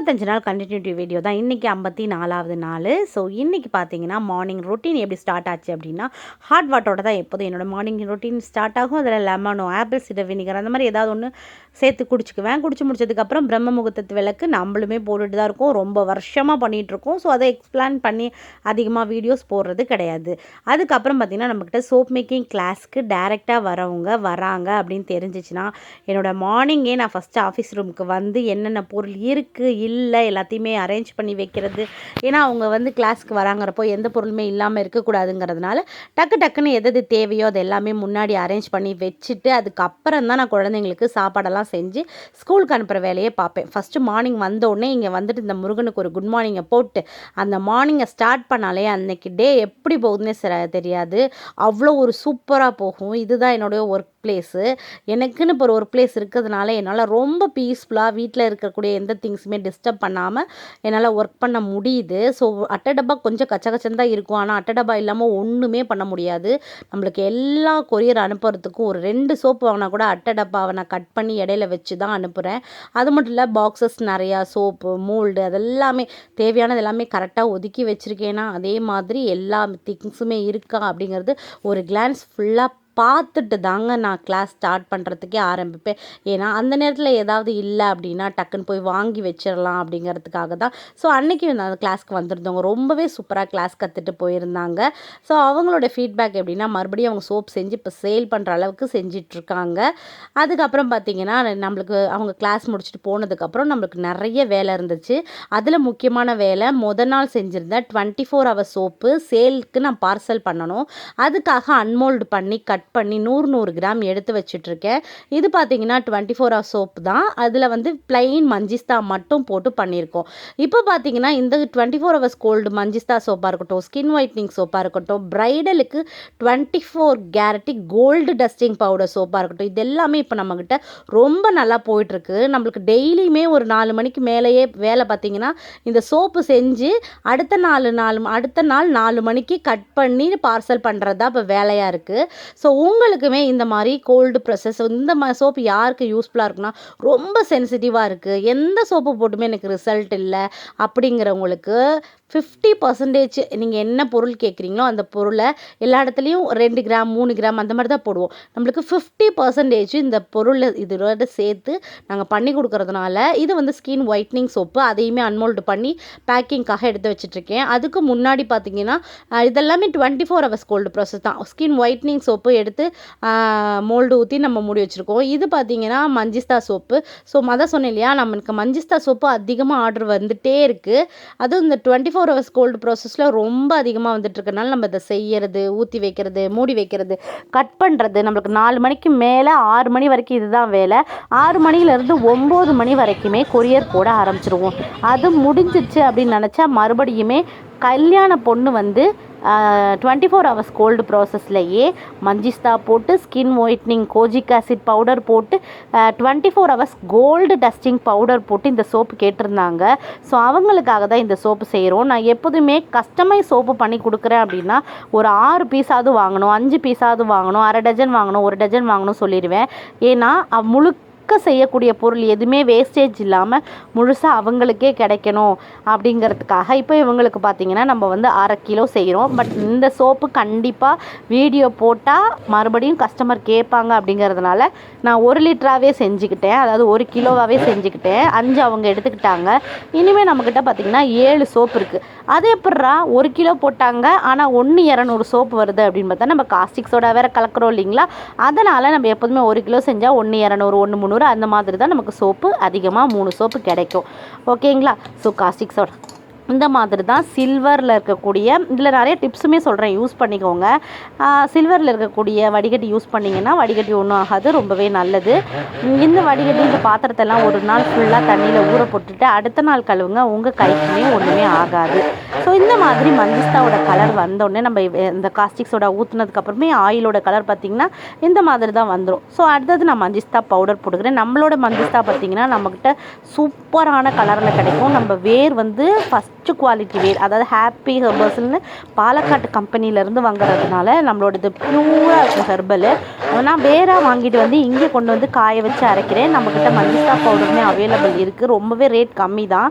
25 நாள் continuity video தான். இன்றைக்கி 54வது நாள். ஸோ இன்றைக்கி பார்த்தீங்கன்னா மார்னிங் ரொட்டீன் எப்படி ஸ்டார்ட் ஆச்சு அப்படின்னா, ஹாட் வாட்டரோட தான் எப்போதும் என்னோடய மார்னிங் ரொட்டீன் ஸ்டார்ட் ஆகும். அதில் லெமனோ ஆப்பிள் சிடர் வினிகர் அந்த மாதிரி ஏதாவது ஒன்று சேர்த்து குடிச்சிக்குவேன். குடிச்சு முடிச்சதுக்கப்புறம் பிரம்ம முகூர்த்தத்து விளக்கு நம்மளுமே போட்டுட்டு தான் இருக்கோம். ரொம்ப வருஷமாக பண்ணிகிட்ருக்கோம். ஸோ அதை எக்ஸ்பிளைன் பண்ணி அதிகமாக வீடியோஸ் போடுறது கிடையாது. அதுக்கப்புறம் பார்த்திங்கன்னா நம்மக்கிட்ட சோப் மேக்கிங் கிளாஸ்க்கு டைரெக்டாக வராங்க அப்படின்னு தெரிஞ்சிச்சுன்னா, என்னோடய மார்னிங்கே நான் ஃபஸ்ட்டு ஆஃபீஸ் ரூமுக்கு வந்து என்னென்ன பொருள் இருக்குது இல்லை எல்லாத்தையுமே அரேஞ்ச் பண்ணி வைக்கிறது. ஏன்னா அவங்க வந்து கிளாஸ்க்கு வராங்கிறப்போ எந்த பொருளுமே இல்லாமல் இருக்கக்கூடாதுங்கிறதுனால டக்குன்னு எது தேவையோ அது எல்லாமே முன்னாடி அரேஞ்ச் பண்ணி வச்சுட்டு அதுக்கப்புறம் தான் நான் குழந்தைங்களுக்கு சாப்பாடெல்லாம் செஞ்சு ஸ்கூலுக்கு அனுப்புகிற வேலையை பார்ப்பேன். ஃபஸ்ட்டு மார்னிங் வந்தோடனே இங்கே வந்துட்டு இந்த முருகனுக்கு ஒரு குட் மார்னிங்கை போட்டு அந்த மார்னிங்கை ஸ்டார்ட் பண்ணாலே அன்னைக்கு டே எப்படி போகுதுன்னே தெரியாது. அவ்வளோ ஒரு சூப்பராக போகும். இதுதான் என்னுடைய ஒர்க் பிளேஸு. எனக்குன்னு இப்போ ஒரு ஒர்க் பிளேஸ் இருக்கிறதுனால என்னால் ரொம்ப பீஸ்ஃபுல்லாக வீட்டில் இருக்கக்கூடிய எந்த திங்ஸுமே டிஸ்டர்ப் பண்ணாமல் என்னால் ஒர்க் பண்ண முடியுது. ஸோ அட்டை டப்பா கொஞ்சம் கச்சகச்சன்னு தான் இருக்கும். ஆனால் அட்டை டப்பா இல்லாமல் ஒன்றுமே பண்ண முடியாது. நம்மளுக்கு எல்லா கொரியர் அனுப்புறதுக்கும் ஒரு 2 சோப்பு வாங்கினா கூட அட்டை டப்பாவை நான் கட் பண்ணி இடையில வச்சு தான் அனுப்புகிறேன். அது மட்டும் இல்லை, பாக்ஸஸ் நிறையா சோப்பு மோல்டு அதெல்லாமே தேவையானது எல்லாமே கரெக்டாக ஒதுக்கி வச்சுருக்கேன்னா அதே மாதிரி எல்லா திங்ஸுமே இருக்கா அப்படிங்கிறது ஒரு கிளான்ஸ் ஃபுல்லாக பார்த்துட்டு தாங்க நான் கிளாஸ் ஸ்டார்ட் பண்ணுறதுக்கே ஆரம்பிப்பேன். ஏன்னா அந்த நேரத்தில் ஏதாவது இல்லை அப்படின்னா டக்குன்னு போய் வாங்கி வச்சிடலாம் அப்படிங்கிறதுக்காக தான். ஸோ அன்றைக்கி அந்த கிளாஸ்க்கு வந்திருந்தவங்க ரொம்பவே சூப்பராக கிளாஸ் கற்றுட்டு போயிருந்தாங்க. ஸோ அவங்களோட ஃபீட்பேக் எப்படின்னா, மறுபடியும் அவங்க சோப் செஞ்சு இப்போ சேல் பண்ணுற அளவுக்கு செஞ்சிட்ருக்காங்க. அதுக்கப்புறம் பார்த்திங்கன்னா நம்மளுக்கு அவங்க கிளாஸ் முடிச்சுட்டு போனதுக்கப்புறம் நம்மளுக்கு நிறைய வேலை இருந்துச்சு. அதில் முக்கியமான வேலை நாள் செஞ்சுருந்தேன் 24 ஹவர் சோப்பு சேலுக்கு நான் பார்சல் பண்ணணும். அதுக்காக அன்மோல்டு பண்ணி கட் பண்ணி 100 கிராம் எடுத்து வச்சுட்ருக்கேன். இது பார்த்திங்கன்னா 24 ஹவர் சோப்பு தான். அதில் வந்து பிளைன் மஞ்சிஸ்தா மட்டும் போட்டு பண்ணியிருக்கோம். இப்போ பார்த்திங்கன்னா இந்த 24 ஹவர்ஸ் கோல்டு மஞ்சிஸ்தா சோப்பாக இருக்கட்டும், ஸ்கின் ஒயிட்னிங் சோப்பாக இருக்கட்டும், பிரைடலுக்கு 24 கேரட்டி கோல்டு டஸ்டிங் பவுடர் சோப்பாக இருக்கட்டும், இது எல்லாமே இப்போ நம்மக்கிட்ட ரொம்ப நல்லா போயிட்டுருக்கு. நம்மளுக்கு டெய்லியுமே ஒரு 4 மணிக்கு மேலேயே வேலை பார்த்திங்கன்னா இந்த சோப்பு செஞ்சு அடுத்த நாள் 4 மணிக்கு கட் பண்ணி பார்சல் பண்ணுறது தான் இப்போ வேலையாக இருக்குது. ஸோ உங்களுக்குமே இந்த மாதிரி கோல்டு ப்ரெஸ்ஸஸ் இந்த மாதிரி சோப்பு யாருக்கு யூஸ்ஃபுல்லாக இருக்குன்னா, ரொம்ப சென்சிட்டிவாக இருக்குது, எந்த சோப்பு போட்டுமே எனக்கு ரிசல்ட் இல்லை அப்படிங்கிறவங்களுக்கு 50% நீங்கள் என்ன பொருள் கேட்குறீங்களோ அந்த பொருளை எல்லா இடத்துலையும் 2 கிராம் 3 கிராம் அந்த மாதிரி தான் போடுவோம். நம்மளுக்கு 50% இந்த பொருளை இதோட சேர்த்து நாங்கள் பண்ணி கொடுக்கறதுனால இது வந்து ஸ்கின் ஒயிட்னிங் சோப்பு. அதையுமே அன்மோல்டு பண்ணி பேக்கிங்காக எடுத்து வச்சுட்ருக்கேன். அதுக்கு முன்னாடி பார்த்தீங்கன்னா இதெல்லாமே 24 ஹவர்ஸ் கோல்டு ப்ராசஸ் தான். ஸ்கின் ஒயிட்னிங் சோப்பு எடுத்து மோல்டு ஊற்றி நம்ம மூடி வச்சுருக்கோம். இது பார்த்திங்கன்னா மஞ்சிஸ்தா சோப்பு. ஸோ சொன்னேன் இல்லையா, நம்மளுக்கு மஞ்சிஸ்தா சோப்பு அதிகமாக ஆர்டர் வந்துகிட்டே இருக்குது. அதுவும் இந்த 24 ஹவர்ஸ் கோல்டு ப்ராசஸில் ரொம்ப அதிகமாக வந்துட்டுருக்கனால நம்ம இதை செய்கிறது, ஊற்றி வைக்கிறது, மூடி வைக்கிறது, கட் பண்ணுறது நம்மளுக்கு 4 மணிக்கு மேலே 6 மணி வரைக்கும் இதுதான் வேலை. 6 மணிலேருந்து 9 மணி வரைக்குமே கொரியர் போட ஆரம்பிச்சிருவோம். அது முடிஞ்சிச்சு அப்படின்னு நினச்சா மறுபடியுமே கல்யாண பொண்ணு வந்து 24 ஹவர்ஸ் கோல்டு ப்ராசஸ்லையே மஞ்சிஸ்தா போட்டு skin whitening kojic acid powder போட்டு 24 ஹவர்ஸ் கோல்டு டஸ்டிங் பவுடர் போட்டு இந்த சோப்பு கேட்டிருந்தாங்க. ஸோ அவங்களுக்காக தான் இந்த சோப்பு செய்கிறோம். நான் எப்போதுமே கஸ்டமைஸ் சோப்பு பண்ணி கொடுக்குறேன் அப்படின்னா ஒரு 6 பீஸாவது வாங்கணும், 5 பீஸாவது வாங்கணும், அரை டஜன் வாங்கணும், 1 டஜன் வாங்கணும் சொல்லிடுவேன். ஏன்னா செய்யக்கூடிய பொருள் எதுவுமே வேஸ்டேஜ் இல்லாமல் முழுசாக அவங்களுக்கே கிடைக்கணும் அப்படிங்கிறதுக்காக. இப்போ இவங்களுக்கு பார்த்திங்கன்னா நம்ம வந்து 1/2 கிலோ செய்கிறோம். பட் இந்த சோப்பு கண்டிப்பாக வீடியோ போட்டால் மறுபடியும் கஸ்டமர் கேட்பாங்க அப்படிங்கிறதுனால நான் 1 லிட்டராகவே செஞ்சுக்கிட்டேன். அதாவது 1 கிலோவாகவே செஞ்சுக்கிட்டேன். 5 அவங்க எடுத்துக்கிட்டாங்க. இனிமேல் நம்மக்கிட்ட பார்த்திங்கன்னா 7 சோப்பு இருக்குது. அது எப்பட்றா 1 கிலோ போட்டாங்க ஆனால் 1/200 சோப்பு வருது அப்படின்னு பார்த்தா, நம்ம காஸ்டிக் சோடா வேறு கலக்கிறோம் இல்லைங்களா, அதனால் நம்ம எப்போதுமே 1 கிலோ செஞ்சால் 1/200 1/300 அந்த மாதிரி தான் நமக்கு சோப்பு அதிகமாக 3 சோப்பு கிடைக்கும். ஓகேங்களா. ஸோ காஸ்டிக் சோடா இந்த மாதிரி தான் சில்வரில் இருக்கக்கூடிய, இதில் நிறைய டிப்ஸுமே சொல்கிறேன், யூஸ் பண்ணிக்கோங்க. சில்வரில் இருக்கக்கூடிய வடிகட்டி யூஸ் பண்ணிங்கன்னா வடிகட்டி ஒன்றும் ஆகாது, ரொம்பவே நல்லது. இந்த வடிகட்டி இந்த பாத்திரத்தெல்லாம் ஒரு நாள் ஃபுல்லாக தண்ணியில் ஊற போட்டுட்டு அடுத்த நாள் கழுவுங்க, உங்கள் கைக்குமே ஒன்றுமே ஆகாது. ஸோ இந்த மாதிரி மஞ்சிஸ்தாவோட கலர் வந்தோடனே நம்ம இந்த காஸ்டிக் சோடா ஊற்றுனதுக்கப்புறமே ஆயிலோட கலர் பார்த்திங்கன்னா இந்த மாதிரி தான் வந்துடும். ஸோ அடுத்தது நான் மஞ்சிஸ்தா பவுடர் போட்டுக்கிறேன். நம்மளோட மஞ்சிஸ்தா பார்த்திங்கன்னா நம்மக்கிட்ட சூப்பரான கலரில் கிடைக்கும். நம்ம வேர் வந்து ஃபஸ்ட் ஃபஸ்ட்டு குவாலிட்டி வேர், அதாவது ஹாப்பி ஹெர்பல்ஸ்னு பாலக்காட்டு கம்பெனிலேருந்து வாங்குறதுனால நம்மளோடது ப்யூராக இருக்கும் ஹெர்பல். நான் வேறாக வாங்கிட்டு வந்து இங்கே கொண்டு வந்து காய வச்சு அரைக்கிறேன். நம்மக்கிட்ட மஞ்சிஸ்டா பவுடருமே அவைலபிள் இருக்குது, ரொம்பவே ரேட் கம்மி தான்.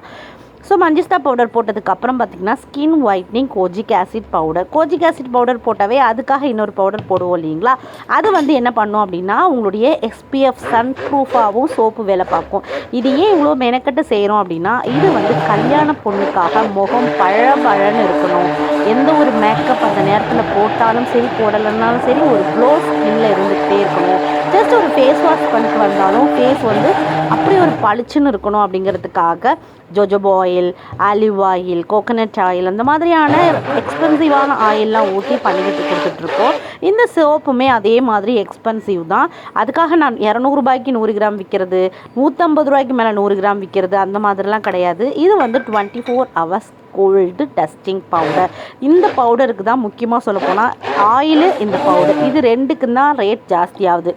ஸோ மஞ்சிஸ்டா பவுடர் போட்டதுக்கப்புறம் பார்த்திங்கன்னா skin whitening kojic acid powder. Kojic acid powder போட்டாவே அதுக்காக இன்னொரு பவுடர் போடுவோம் இல்லைங்களா, அது வந்து என்ன பண்ணும் அப்படின்னா உங்களுடைய SPF சன் ப்ரூஃபாகவும் சோப்பு வேலை பார்க்கும். இது ஏன் இவ்வளோ மெனக்கட்டு செய்கிறோம் அப்படின்னா, இது வந்து கல்யாண பொண்ணுக்காக முகம் பழன்னு இருக்கணும், எந்த ஒரு மேக்கப் அந்த நேரத்தில் போட்டாலும் சரி போடலைன்னாலும் சரி ஒரு க்ளோ ஸ்கின்ல இருந்துகிட்டே இருக்கணும். ஜஸ்ட் ஒரு ஃபேஸ் வாஷ் பண்ணிட்டு வந்தாலும் ஃபேஸ் வந்து அப்படி ஒரு பளிச்சுன்னு இருக்கணும் அப்படிங்கிறதுக்காக jojoba oil, olive oil, coconut oil அந்த மாதிரியான எக்ஸ்பென்சிவான ஆயிலெலாம் ஊற்றி பண்ணிக்கிட்டு கொடுத்துட்ருக்கோம். இந்த சோப்புமே அதே மாதிரி எக்ஸ்பென்சிவ் தான். அதுக்காக நான் 200 ரூபாய்க்கு 100 கிராம் விற்கிறது, 150 ரூபாய்க்கு மேலே 100 கிராம் விற்கிறது அந்த மாதிரிலாம் கிடையாது. இது வந்து 24 hours கோல்டு டஸ்டிங் பவுடர். இந்த பவுடருக்கு தான் முக்கியமாக சொல்ல போனால் ஆயிலு, இந்த பவுடர், இது ரெண்டுக்கு தான் ரேட் ஜாஸ்தியாகுது.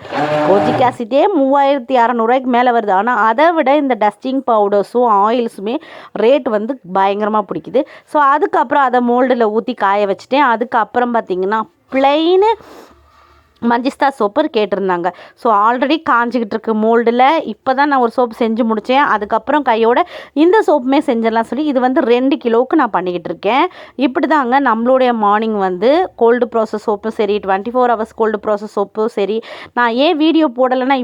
கோஜிக் ஆசிட்டே 3600 மேலே வருது. ஆனால் அதை விட இந்த டஸ்டிங் பவுடர்ஸும் ஆயில்ஸுமே ரேட் வந்து பயங்கரமாக பிடிக்குது. ஸோ அதுக்கப்புறம் அதை மோல்டில் ஊற்றி காய வச்சுட்டேன். அதுக்கப்புறம் பார்த்திங்கன்னா ப்ளெயின் மஞ்சிஸ்டா சோப்பு கேட்டிருந்தாங்க. ஸோ ஆல்ரெடி காஞ்சிக்கிட்டு இருக்கு மோல்டில். இப்போ தான் நான் ஒரு சோப்பு செஞ்சு முடித்தேன். அதுக்கப்புறம் கையோட இந்த சோப்புமே செஞ்சிடலாம் சொல்லி இது வந்து 2 கிலோவுக்கு நான் பண்ணிக்கிட்டு இருக்கேன். இப்படி தாங்க நம்மளுடைய மார்னிங் வந்து கோல்டு ப்ராசஸ் சோப்பும் சரி, 24 hours கோல்டு ப்ராசஸ் சோப்பும் சரி. நான் ஏன் வீடியோ போடலைன்னா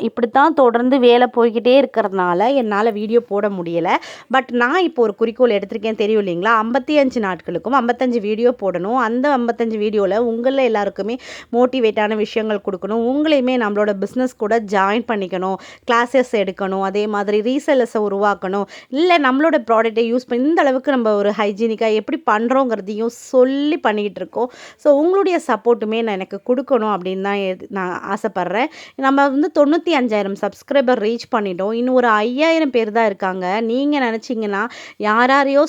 இப்படி தான் தொடர்ந்து வேலை போய்கிட்டே இருக்கிறதுனால என்னால் வீடியோ போட முடியலை. பட் நான் இப்போ ஒரு குறிக்கோள் எடுத்திருக்கேன், தெரியும் இல்லைங்களா, 55 நாட்களுக்கும் 55 வீடியோ போடணும். அந்த 55 வீடியோவில் உங்களில் எல்லாருக்குமே மோட்டிவேட்டான விஷயங்கள் கொடுக்கணும், உங்களையுமே நம்மளோட பிஸ்னஸ் கூட ஜாயின் பண்ணிக்கணும், கிளாஸஸ் எடுக்கணும், அதே மாதிரி ரீசெல்லர்ஸை உருவாக்கணும், இல்லை நம்மளோட ப்ராடக்ட்டை யூஸ் பண்ணி இந்த அளவுக்கு நம்ம ஒரு ஹைஜீனிக்காக எப்படி பண்ணுறோங்கிறதையும் சொல்லி பண்ணிக்கிட்டு இருக்கோம். ஸோ உங்களுடைய சப்போர்ட்டுமே நான் எனக்கு கொடுக்கணும் அப்படின்னு தான் நான் ஆசைப்பட்றேன். நம்ம வந்து 95,000 சப்ஸ்கிரைபர் ரீச் பண்ணிட்டோம். இன்னும் ஒரு 5,000 பேர் தான் இருக்காங்க. நீங்கள் நினச்சிங்கன்னா யாரையோ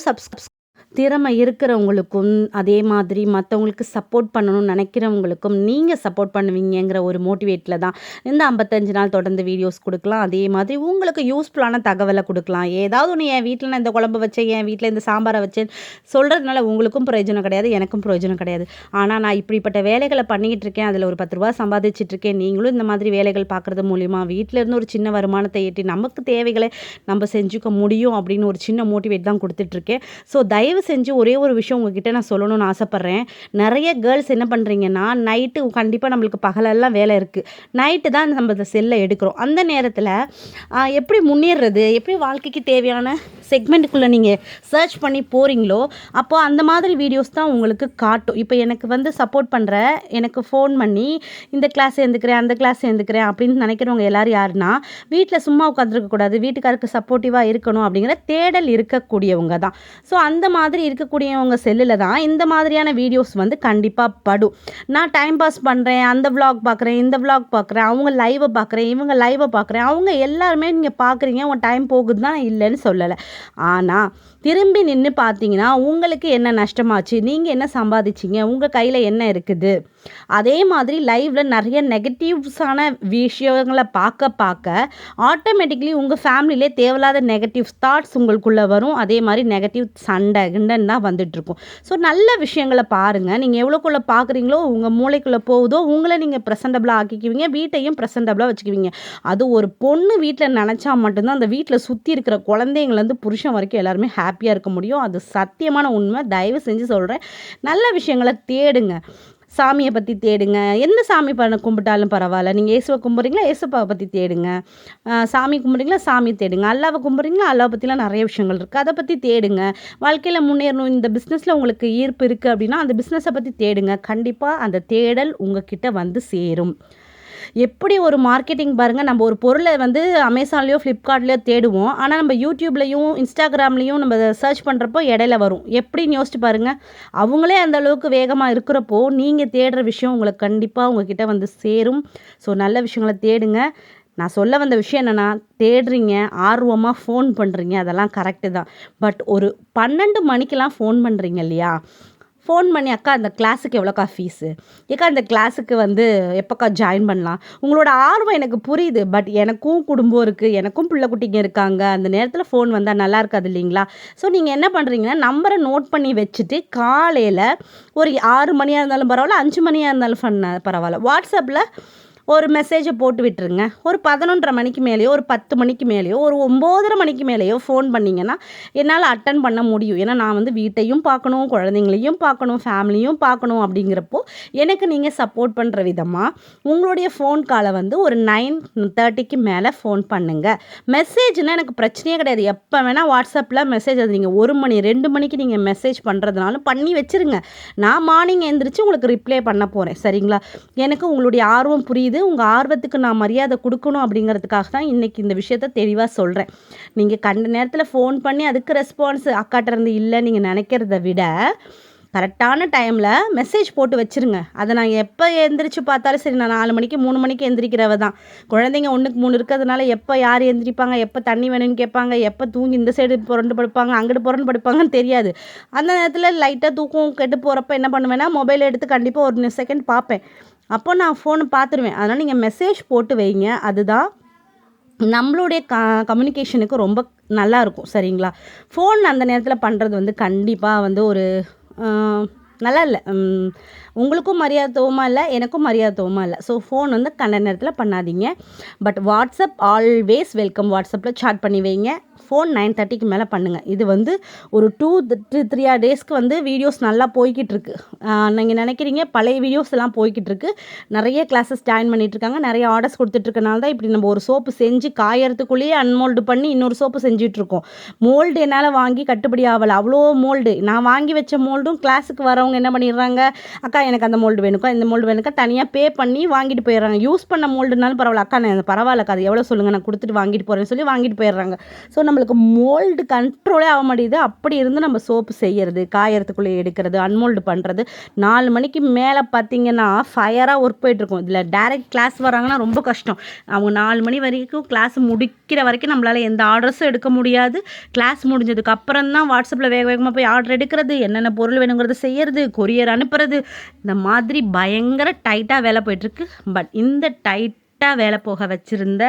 திறமை இருக்கிறவங்களுக்கும் அதே மாதிரி மற்றவங்களுக்கு சப்போர்ட் பண்ணணும்னு நினைக்கிறவங்களுக்கும் நீங்கள் சப்போர்ட் பண்ணுவீங்கிற ஒரு மோட்டிவேட்டில் தான் இந்த 55 நாள் தொடர்ந்து வீடியோஸ் கொடுக்கலாம். அதே மாதிரி உங்களுக்கு யூஸ்ஃபுல்லான தகவலை கொடுக்கலாம். ஏதாவது ஒன்று என் வீட்டில் நான் இந்த குழம்பு வச்சேன், என் வீட்டில் இந்த சாம்பாரை வச்சேன் சொல்கிறதுனால உங்களுக்கும் பிரயோஜனம் கிடையாது, எனக்கும் பிரயோஜனம் கிடையாது. ஆனால் நான் இப்படிப்பட்ட வேலைகளை பண்ணிக்கிட்டு இருக்கேன், அதில் ஒரு 10 ரூபா சம்பாதிச்சிட்ருக்கேன். நீங்களும் இந்த மாதிரி வேலைகள் பார்க்குறது மூலிமா வீட்டில் இருந்து ஒரு சின்ன வருமானத்தை ஈட்டி நமக்கு தேவைகளை நம்ம செஞ்சுக்க முடியும் அப்படின்னு ஒரு சின்ன மோட்டிவேட் தான் கொடுத்துட்ருக்கேன். ஸோ தயவு செஞ்சு ஒரே ஒரு விஷயம் உங்ககிட்ட நான் சொல்லணும்னு ஆசைப்பட்றேன். நிறைய கேர்ள்ஸ் என்ன பண்ணுறீங்கன்னா, நைட்டு கண்டிப்பாக நம்மளுக்கு பகலெல்லாம் வேலை இருக்குது, நைட்டு தான் நம்ம இந்த செல்லை எடுக்கிறோம். அந்த நேரத்தில் எப்படி முன்னேறது, எப்படி வாழ்க்கைக்கு தேவையான செக்மெண்ட்டுக்குள்ளே நீங்கள் சர்ச் பண்ணி போகிறீங்களோ அப்போது அந்த மாதிரி வீடியோஸ் தான் உங்களுக்கு காட்டும். இப்போ எனக்கு வந்து சப்போர்ட் பண்ணுற, எனக்கு ஃபோன் பண்ணி இந்த கிளாஸ் சேர்ந்துக்கிறேன் அந்த கிளாஸ் சேர்ந்துக்கிறேன் அப்படின்னு நினைக்கிறவங்க எல்லோரும் யாருன்னா, வீட்டில் சும்மா உட்காந்துருக்கக்கூடாது, வீட்டுக்காருக்கு சப்போர்ட்டிவாக இருக்கணும் அப்படிங்கிற தேடல் இருக்கக்கூடியவங்க தான். ஸோ அந்த மாதிரி இருக்கக்கூடியவங்க செல்லில் தான் இந்த மாதிரியான வீடியோஸ் வந்து கண்டிப்பாக படும். நான் டைம் பாஸ் பண்ணுறேன், அந்த விளாக் பார்க்குறேன், இந்த விளாக் பார்க்குறேன், அவங்க லைவை பார்க்குறேன், இவங்க லைவை பார்க்குறேன், அவங்க எல்லாருமே நீங்கள் பார்க்குறீங்க, உங்கள் டைம் போகுது தான், இல்லைன்னு சொல்லலை. ஆனால் திரும்பி நின்று பார்த்தீங்கன்னா உங்களுக்கு என்ன நஷ்டமாச்சு, நீங்கள் என்ன சம்பாதிச்சிங்க, உங்கள் கையில் என்ன இருக்குது. அதே மாதிரி லைவில் நிறைய நெகட்டிவ்ஸான விஷயங்களை பார்க்க ஆட்டோமேட்டிக்லி உங்கள் ஃபேமிலியிலே தேவையில்லாத நெகட்டிவ் தாட்ஸ் உங்களுக்குள்ளே வரும். அதே மாதிரி நெகட்டிவ் சண்டை கிண்டன் தான் வந்துட்டுருக்கும். ஸோ நல்ல விஷயங்களை பாருங்கள். நீங்கள் எவ்வளோக்குள்ளே பார்க்குறீங்களோ உங்கள் மூளைக்குள்ளே போகுதோ உங்களை நீங்கள் ப்ரெசன்டபுளாக ஆக்கிக்குவீங்க, வீட்டையும் ப்ரெசன்டபுளாக வச்சுக்குவீங்க. அது ஒரு பொண்ணு வீட்டில் நினச்சா மட்டும்தான் அந்த வீட்டில் சுற்றி இருக்கிற குழந்தைங்கலேருந்து புருஷன் வரைக்கும் எல்லாருமே ஹாப்பியாக இருக்க முடியும். அது சத்தியமான உண்மை. தயவு செஞ்சு சொல்கிறேன், நல்ல விஷயங்களை தேடுங்க. சாமியை பற்றி தேடுங்க. எந்த சாமி கும்பிட்டாலும் பரவாயில்ல. நீங்கள் இயேசுவை கும்பிட்றீங்களா, இயேசுப்பாவை பற்றி தேடுங்க. சாமி கும்பிட்றீங்களா, சாமி தேடுங்க. அல்லாவை கும்பிட்றீங்களா, அல்லாவை பற்றிலாம் நிறைய விஷயங்கள் இருக்குது, அதை பற்றி தேடுங்க. வாழ்க்கையில் முன்னேறணும், இந்த பிஸ்னஸில் உங்களுக்கு ஈர்ப்பு இருக்குது அப்படின்னா அந்த பிஸ்னஸை பற்றி தேடுங்க. கண்டிப்பாக அந்த தேடல் உங்ககிட்ட வந்து சேரும். எப்படி ஒரு மார்க்கெட்டிங் பாருங்கள், நம்ம ஒரு பொருளை வந்து அமேசான்லேயோ ஃப்ளிப்கார்ட்லேயோ தேடுவோம், ஆனால் நம்ம யூடியூப்லேயும் இன்ஸ்டாகிராம்லேயும் நம்ம சர்ச் பண்ணுறப்போ இடையில வரும். எப்படின்னு யோசிச்சு பாருங்கள். அவங்களே அந்த அளவுக்கு வேகமாக இருக்கிறப்போ நீங்கள் தேடுற விஷயம் உங்களுக்கு கண்டிப்பாக உங்ககிட்ட வந்து சேரும். ஸோ நல்ல விஷயங்களை தேடுங்க. நான் சொல்ல வந்த விஷயம் என்னென்னா, தேடுறீங்க, ஆர்வமாக ஃபோன் பண்ணுறீங்க, அதெல்லாம் கரெக்டு தான். பட் ஒரு 12 மணிக்கெலாம் ஃபோன் பண்ணுறீங்க இல்லையா, ஃபோன் பண்ணி அக்கா அந்த கிளாஸுக்கு எவ்வளோக்கா ஃபீஸு, ஏக்கா அந்த கிளாஸுக்கு வந்து எப்போக்கா ஜாயின் பண்ணலாம், உங்களோட ஆர்வம் எனக்கு புரியுது. பட் எனக்கும் குடும்பம் இருக்குது, எனக்கும் பிள்ளை குட்டிங்க இருக்காங்க, அந்த நேரத்தில் ஃபோன் வந்தால் நல்லா இருக்காது இல்லைங்களா? ஸோ நீங்கள் என்ன பண்ணுறீங்கன்னா நம்பரை நோட் பண்ணி வச்சுட்டு காலையில் ஒரு 6 மணியாக இருந்தாலும் பரவாயில்ல, 5 மணியாக இருந்தாலும் பரவாயில்ல, வாட்ஸ்அப்பில் ஒரு மெசேஜை போட்டு விட்டுருங்க. ஒரு 11:30 மணிக்கு மேலேயோ, ஒரு 10 மணிக்கு மேலேயோ, ஒரு 9:30 மணிக்கு மேலேயோ ஃபோன் பண்ணிங்கன்னா என்னால் அட்டன் பண்ண முடியும். ஏன்னா நான் வந்து வீட்டையும் பார்க்கணும், குழந்தைங்களையும் பார்க்கணும், ஃபேமிலியும் பார்க்கணும். அப்படிங்கிறப்போ எனக்கு நீங்கள் சப்போர்ட் பண்ணுற விதமாக உங்களுடைய ஃபோன் காலை வந்து ஒரு 9:30க்கு மேலே ஃபோன் பண்ணுங்கள். மெசேஜ்னால் எனக்கு பிரச்சனையே கிடையாது. எப்போ வேணால் வாட்ஸ்அப்பில் மெசேஜ், அது நீங்கள் 1 மணி 2 மணிக்கு நீங்கள் மெசேஜ் பண்ணுறதுனாலும் பண்ணி வச்சுருங்க. நான் மார்னிங் எழுந்திரிச்சு உங்களுக்கு ரிப்ளை பண்ண போகிறேன். சரிங்களா? எனக்கு உங்களுடைய ஆர்வம் புரியுது. உங்கள் ஆர்வத்துக்கு நான் மரியாதை கொடுக்கணும் அப்படிங்கிறதுக்காக தான் இன்றைக்கி இந்த விஷயத்த தெளிவாக சொல்கிறேன். நீங்கள் கண்ட நேரத்தில் ஃபோன் பண்ணி அதுக்கு ரெஸ்பான்ஸ் அக்காட்ட இருந்து இல்லை நீங்கள் நினைக்கிறத விட கரெக்டான டைமில் மெசேஜ் போட்டு வச்சுருங்க. அதை நான் எப்போ எந்திரிச்சு பார்த்தாலும் சரி, நான் 4 மணிக்கு 3 மணிக்கு எந்திரிக்கிறவ தான். குழந்தைங்க 1க்கு 3 இருக்கிறதுனால எப்போ யார் எந்திரிப்பாங்க, எப்போ தண்ணி வேணும்னு கேட்பாங்க, எப்போ தூங்கி இந்த சைடு புரண்டு படுப்பாங்க, அங்கிட்டு புரண்டு படுப்பாங்கன்னு தெரியாது. அந்த நேரத்தில் லைட்டாக தூக்கம் கெட்டு போகிறப்ப என்ன பண்ணுவேன்னா மொபைல் எடுத்து கண்டிப்பாக 1 செகண்ட் பார்ப்பேன். அப்போ நான் ஃபோனை பார்த்துருவேன். அதனால் நீங்கள் மெசேஜ் போட்டு வைங்க. அதுதான் நம்மளுடைய கம்யூனிகேஷனுக்கு ரொம்ப நல்லாயிருக்கும். சரிங்களா? ஃபோன் அந்த நேரத்தில் பண்ணுறது வந்து கண்டிப்பாக வந்து ஒரு நல்லா இல்லை. உங்களுக்கும் மரியாதைத்துவமா இல்லை, எனக்கும் மரியாதைத்துவமா இல்லை. ஸோ ஃபோன் வந்து கண்ட நேரத்தில் பண்ணாதீங்க. But WhatsApp always welcome. வாட்ஸ்அப்பில் சாட் பண்ணி வைங்க. ஃபோன் 9:30க்கு மேலே பண்ணுங்கள். இது வந்து ஒரு 2-3 டேஸ்க்கு வந்து வீடியோஸ் நல்லா போய்கிட்டு இருக்கு. நீங்கள் நினைக்கிறீங்க பழைய வீடியோஸ் எல்லாம் போய்கிட்டு இருக்கு. நிறைய கிளாஸஸ் ஜாயின் பண்ணிகிட்ருக்காங்க, நிறைய ஆர்டர்ஸ் கொடுத்துட்ருக்கனால தான் இப்படி நம்ம ஒரு சோப்பு செஞ்சு காயறதுக்குள்ளேயே அன்மோல்டு பண்ணி இன்னொரு சோப்பு செஞ்சிட்ருக்கோம். மோல்டு என்னால் வாங்கி கட்டுப்படி ஆகலை. அவ்வளோ மோல்டு நான் வாங்கி வச்ச மோல்டும் கிளாஸுக்கு வரவங்க என்ன பண்ணிடுறாங்க, அக்கா எனக்கு அந்த மோல்டு வேணுக்கா, இந்த மோல்டு வேணுக்கா, தனியாக பே பண்ணி வாங்கிட்டு போயிடுறாங்க. யூஸ் பண்ண மோல்டுனாலும் பரவாயில்ல, அக்கா நான் பரவாயில்லக்கா அது எவ்வளோ சொல்லுங்கள் நான் கொடுத்துட்டு வாங்கிட்டு போகிறேன்னு சொல்லி வாங்கிட்டு போயிடுறாங்க. ஸோ நம்மளுக்கு மோல்டு கண்ட்ரோலே ஆக மாட்டேங்குது. அப்படி இருந்து நம்ம சோப்பு செய்கிறது, காயறதுக்குள்ளே எடுக்கிறது, அன்மோல்டு பண்ணுறது 4 மணிக்கு மேலே பார்த்திங்கன்னா ஃபயராக ஒர்க் போயிட்டுருக்கும். இதில் டேரெக்ட் கிளாஸ் வராங்கன்னா ரொம்ப கஷ்டம். அவங்க 4 மணி வரைக்கும் கிளாஸ் முடிக்கிற வரைக்கும் நம்மளால் எந்த ஆர்டர்ஸும் எடுக்க முடியாது. கிளாஸ் முடிஞ்சதுக்கு அப்புறம் தான் வாட்ஸ்அப்பில் வேக வேகமாக போய் ஆர்டர் எடுக்கிறது, என்னென்ன பொருள் வேணுங்கிறத செய்கிறது, கொரியர் அனுப்புறது, இந்த மாதிரி பயங்கர டைட்டாக வேலை போயிட்டுருக்கு. பட் இந்த டைட்டாக வேலை போக வச்சுருந்த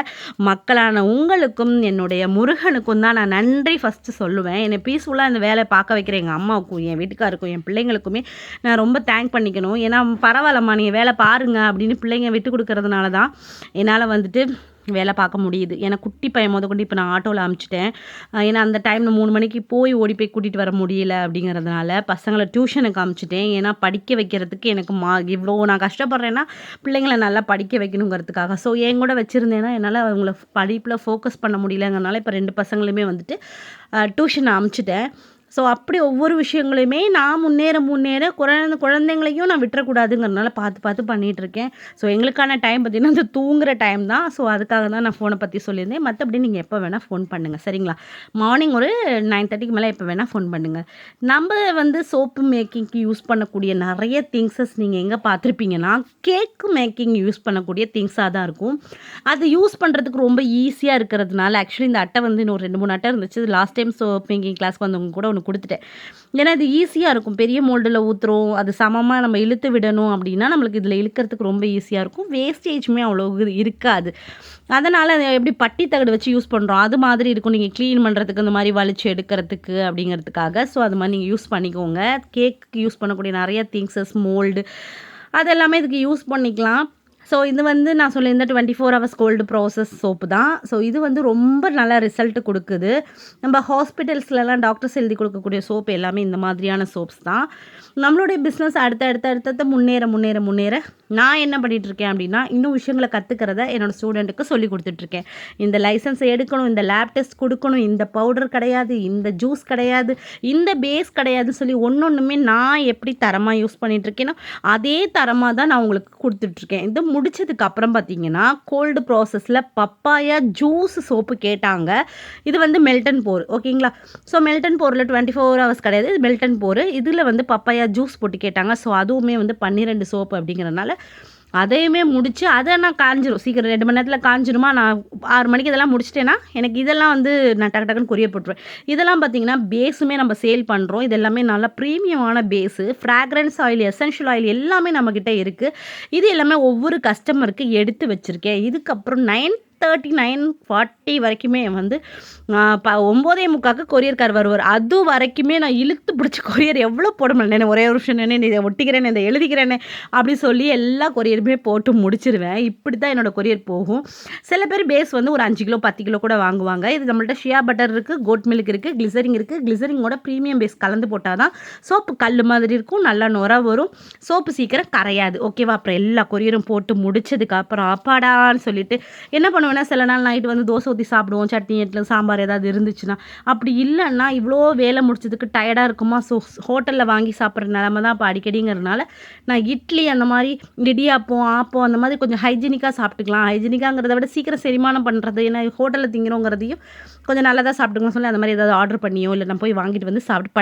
மக்களான உங்களுக்கும் என்னுடைய முருகனுக்கும் தான் நான் நன்றி ஃபஸ்ட்டு சொல்லுவேன். என்னை பீஸ்ஃபுல்லாக இந்த வேலை பார்க்க வைக்கிற எங்கள் அம்மாவுக்கும், என் வீட்டுக்காருக்கும், என் பிள்ளைங்களுக்குமே நான் ரொம்ப தேங்க் பண்ணிக்கணும். ஏன்னா பரவாயில்லம்மா நீங்கள் வேலை பாருங்கள் அப்படின்னு பிள்ளைங்க விட்டு கொடுக்கறதுனால தான் என்னால் வந்துட்டு வேலை பார்க்க முடியுது. ஏன்னா குட்டி பையன் கொண்டு இப்போ நான் ஆட்டோவில் அனுப்பிச்சிட்டேன். ஏன்னா அந்த டைமில் 3 மணிக்கு ஓடி போய் கூட்டிகிட்டு வர முடியல அப்படிங்கிறதுனால பசங்களை டியூஷனுக்கு அனுப்பிச்சிட்டேன். ஏன்னா படிக்க வைக்கிறதுக்கு எனக்கு இவ்வளோ நான் கஷ்டப்படுறேன்னா பிள்ளைங்களை நல்லா படிக்க வைக்கணுங்கிறதுக்காக. ஸோ என் கூட வச்சுருந்தேன்னா என்னால் அவங்கள படிப்பில் ஃபோக்கஸ் பண்ண முடியலங்கிறனால இப்போ 2 பசங்களுமே வந்துட்டு டியூஷன் அனுப்பிச்சிட்டேன். ஸோ அப்படி ஒவ்வொரு விஷயங்களையுமே நான் முன்னேற குழந்தைங்களையும் நான் விட்டுறக்கூடாதுங்கிறதுனால பார்த்து பண்ணிகிட்ருக்கேன். ஸோ எங்களுக்கான டைம் பார்த்திங்கன்னா அந்த தூங்குகிற டைம் தான். ஸோ அதுக்காக தான் நான் ஃபோனை பற்றி சொல்லியிருந்தேன். மற்றபடி நீங்கள் எப்போ வேணால் ஃபோன் பண்ணுங்கள். சரிங்களா? மார்னிங் ஒரு 9:30க்கு மேலே எப்போ வேணால் ஃபோன் பண்ணுங்கள். நம்ம வந்து சோப்பு மேக்கிங்க்கு யூஸ் பண்ணக்கூடிய நிறைய திங்ஸஸ் நீங்கள் எங்கே பார்த்துருப்பீங்கன்னா கேக்கு மேக்கிங் யூஸ் பண்ணக்கூடிய திங்ஸாக தான் இருக்கும். அது யூஸ் பண்ணுறதுக்கு ரொம்ப ஈஸியாக இருக்கிறதுனால ஆக்சுவலி இந்த அட்டை வந்து இன்னும் 2-3 அட்டை இருந்துச்சு. லாஸ்ட் டைம் சோப் மேக்கிங் கிளாஸ்க்கு வந்தவங்க கூட ஒன்று கொடுத்துட்டேன். ஏன்னா இது ஈஸியாக இருக்கும். பெரிய மோல்டில் ஊற்றுறோம், அது சமமாக நம்ம இழுத்து விடணும் அப்படின்னா நம்மளுக்கு இதில் இழுக்கிறதுக்கு ரொம்ப ஈஸியாக இருக்கும். வேஸ்டேஜுமே அவ்வளோ இருக்காது. அதனால் அதை எப்படி பட்டி தகடு வச்சு யூஸ் பண்ணுறோம் அது மாதிரி இருக்கும். நீங்கள் க்ளீன் பண்ணுறதுக்கு இந்த மாதிரி வலிச்சு எடுக்கிறதுக்கு அப்படிங்கிறதுக்காக. ஸோ அது மாதிரி நீங்கள் யூஸ் பண்ணிக்கோங்க. கேக்கு யூஸ் பண்ணக்கூடிய நிறைய திங்ஸஸ், மோல்டு அதெல்லாமே இதுக்கு யூஸ் பண்ணிக்கலாம். ஸோ இது வந்து நான் சொல்லியிருந்தேன் 24 hours கோல்டு ப்ராசஸ் சோப்பு தான். ஸோ இது வந்து ரொம்ப நல்ல ரிசல்ட் கொடுக்குது. நம்ம ஹாஸ்பிட்டல்ஸ்லலாம் டாக்டர்ஸ் எழுதி கொடுக்கக்கூடிய சோப்பு எல்லாமே இந்த மாதிரியான சோப்ஸ் தான். நம்மளுடைய பிஸ்னஸ் அடுத்த முன்னேற நான் என்ன பண்ணிகிட்ருக்கேன் அப்படின்னா இன்னும் விஷயங்களை கற்றுக்கிறத என்னோடய ஸ்டூடெண்ட்டுக்கு சொல்லி கொடுத்துட்ருக்கேன். இந்த லைசன்ஸ் எடுக்கணும், இந்த லேப் டெஸ்ட் கொடுக்கணும், இந்த பவுடர் கிடையாது, இந்த ஜூஸ் கிடையாது, இந்த பேஸ் கிடையாதுன்னு சொல்லி ஒன்றுமே நான் எப்படி தரமாக யூஸ் பண்ணிகிட்ருக்கேனோ அதே தரமாக தான் நான் உங்களுக்கு கொடுத்துட்ருக்கேன். இது முடிச்சதுக்கு அப்புறம் பார்த்தீங்கன்னா கோல்டு ப்ராசஸில் பப்பாயா ஜூஸ் சோப்பு கேட்டாங்க. இது வந்து மெல்டன் போர், ஓகேங்களா? ஸோ மெல்டன் போரில் 24 hours கிடையாது, இது மெல்டன் போர். இதில் வந்து பப்பாயா ஜூஸ் போட்டு கேட்டாங்க. ஸோ அதுவுமே வந்து 12 சோப்பு அப்படிங்கிறனால அதையுமே முடித்து அதை நான் காஞ்சிரும் சீக்கிரம் 2 மணி நேரத்தில் காஞ்சிருமா. நான் 6 மணிக்கு இதெல்லாம் முடிச்சிட்டேன்னா எனக்கு இதெல்லாம் வந்து நான் டக்கு டக்குன்னு கொரியர் போட்டுருவேன். இதெல்லாம் பார்த்திங்கன்னா பேஸுமே நம்ம சேல் பண்ணுறோம். இது எல்லாமே நல்லா ப்ரீமியமான base, fragrance oil, essential oil எல்லாமே நம்மக்கிட்ட இருக்குது. இது எல்லாமே ஒவ்வொரு கஸ்டமருக்கு எடுத்து வச்சுருக்கேன். இதுக்கப்புறம் 9:30 9:40 வரைக்குமே வந்து 9:45க்கு கொரியர்கார் வருவார். அது வரைக்குமே நான் இழுத்து பிடிச்சி கொரியர் எவ்வளோ போட முடியல, ஒரே ஒரு விஷயம் நின்று இதை ஒட்டிக்கிறேன்னு இதை எழுதிக்கிறேன்னு அப்படி சொல்லி எல்லா கொரியருமே போட்டு முடிச்சிருவேன். இப்படி தான் என்னோடய கொரியர் போகும். சில பேர் பேஸ் வந்து ஒரு 5 கிலோ 10 கிலோ கூட வாங்குவாங்க. இது நம்மள்ட்ட ஷியா பட்டர் இருக்குது, கோட் மில்க் இருக்குது, கிளிசரிங் இருக்குது. கிளிசரிங்கோட ப்ரீமியம் பேஸ் கலந்து போட்டால் தான் சோப்பு கல் மாதிரி இருக்கும், நல்லா நுர வரும், சோப்பு சீக்கிரம் கரையாது. ஓகேவா? அப்புறம் எல்லா கொரியரும் போட்டு முடிச்சதுக்கப்புறம் அப்பாடான்னு சொல்லிட்டு என்ன பண்ணுவேன்னா, சில நாள் நைட்டு வந்து தோசை ஊற்றி சாப்பிடுவோம், சட்னி இட்லி சாம்பார் ஏதாவது இருந்துச்சுன்னா. அப்படி இல்லைன்னா இவ்வளோ வேலை முடிச்சதுக்கு டயர்டாக இருக்குமா, ஸோ ஹோட்டலில் வாங்கி சாப்பிட்ற நிலமை தான் இப்போ அடிக்கடிங்கிறதுனால நான் இட்லி அந்த மாதிரி இடியாப்பம் ஆப்பம் அந்த மாதிரி கொஞ்சம் ஹைஜீனிக்காக சாப்பிட்டுக்கலாம். ஹைஜீனிக்காங்கிறத விட சீக்கிரம் செரிமானம் பண்ணுறது, ஏன்னா ஹோட்டலில் திங்கிறோங்கிறதையும் கொஞ்சம் நல்லதாக சாப்பிட்டுக்கலாம் சொல்லி அந்த மாதிரி ஏதாவது ஆர்டர் பண்ணியோ இல்லை நான் போய் வாங்கிட்டு வந்து சாப்பிட்டு